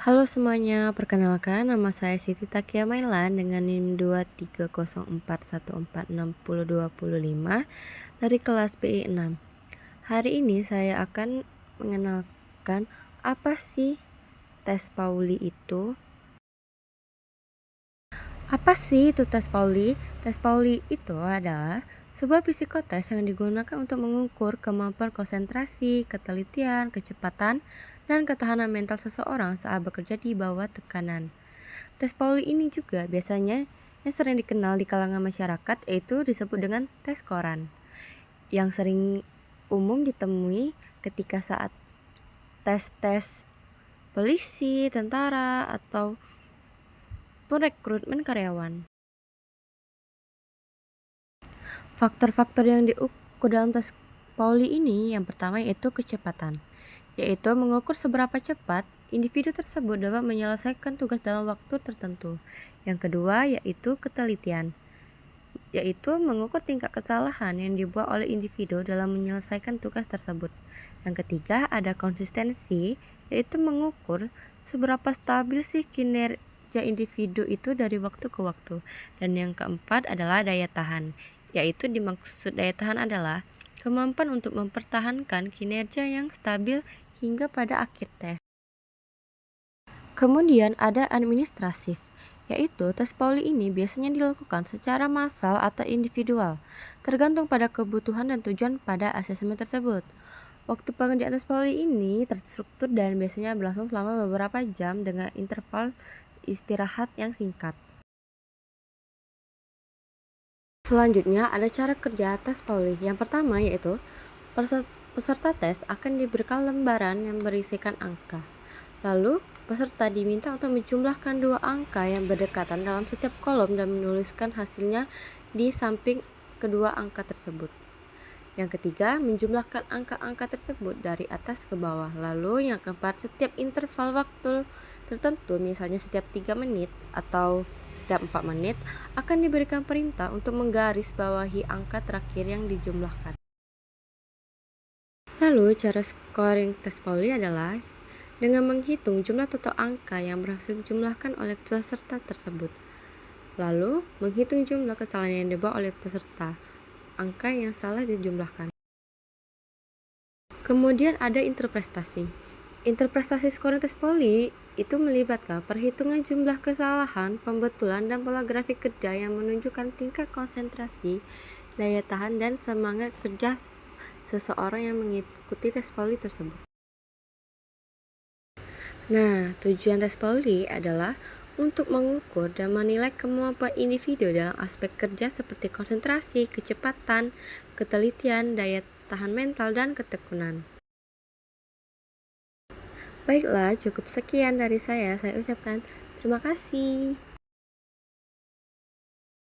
Halo semuanya, perkenalkan nama saya Siti Takia Mailan dengan NIM 23041460025 dari kelas PI 6. Hari ini saya akan mengenalkan apa sih tes Pauli itu. Apa sih itu tes Pauli? Tes Pauli itu adalah sebuah psikotes yang digunakan untuk mengukur kemampuan konsentrasi, ketelitian, kecepatan, dan ketahanan mental seseorang saat bekerja di bawah tekanan. Tes Pauli ini juga biasanya yang sering dikenal di kalangan masyarakat yaitu disebut dengan tes koran, yang sering umum ditemui ketika saat tes-tes polisi, tentara, atau perekrutmen karyawan. Faktor-faktor yang diukur dalam tes Pauli ini yang pertama yaitu kecepatan, yaitu mengukur seberapa cepat individu tersebut dapat menyelesaikan tugas dalam waktu tertentu. Yang kedua yaitu ketelitian, yaitu mengukur tingkat kesalahan yang dibuat oleh individu dalam menyelesaikan tugas tersebut. Yang ketiga ada konsistensi, yaitu mengukur seberapa stabil sih kinerja individu itu dari waktu ke waktu. Dan yang keempat adalah daya tahan, yaitu dimaksud daya tahan adalah kemampuan untuk mempertahankan kinerja yang stabil hingga pada akhir tes. Kemudian ada administratif, yaitu tes Pauli ini biasanya dilakukan secara massal atau individual, tergantung pada kebutuhan dan tujuan pada asesmen tersebut. Waktu pengerjaan tes Pauli ini terstruktur dan biasanya berlangsung selama beberapa jam dengan interval istirahat yang singkat. Selanjutnya ada cara kerja tes Pauli. Yang pertama yaitu peserta tes akan diberikan lembaran yang berisikan angka. Lalu peserta diminta untuk menjumlahkan dua angka yang berdekatan dalam setiap kolom dan menuliskan hasilnya di samping kedua angka tersebut. Yang ketiga, menjumlahkan angka-angka tersebut dari atas ke bawah. Lalu yang keempat, setiap interval waktu tertentu, misalnya setiap 3 menit atau setiap 4 menit, akan diberikan perintah untuk menggarisbawahi angka terakhir yang dijumlahkan. Lalu cara scoring tes Pauli adalah dengan menghitung jumlah total angka yang berhasil dijumlahkan oleh peserta tersebut. Lalu menghitung jumlah kesalahan yang dibuat oleh peserta, angka yang salah dijumlahkan. Kemudian ada interpretasi. Interpretasi scoring tes Pauli itu melibatkan perhitungan jumlah kesalahan, pembetulan, dan pola grafik kerja yang menunjukkan tingkat konsentrasi, daya tahan, dan semangat kerja seseorang yang mengikuti tes Pauli tersebut. Nah, tujuan tes Pauli adalah untuk mengukur dan menilai kemampuan individu dalam aspek kerja seperti konsentrasi, kecepatan, ketelitian, daya tahan mental, dan ketekunan. Baiklah, cukup sekian dari saya ucapkan terima kasih.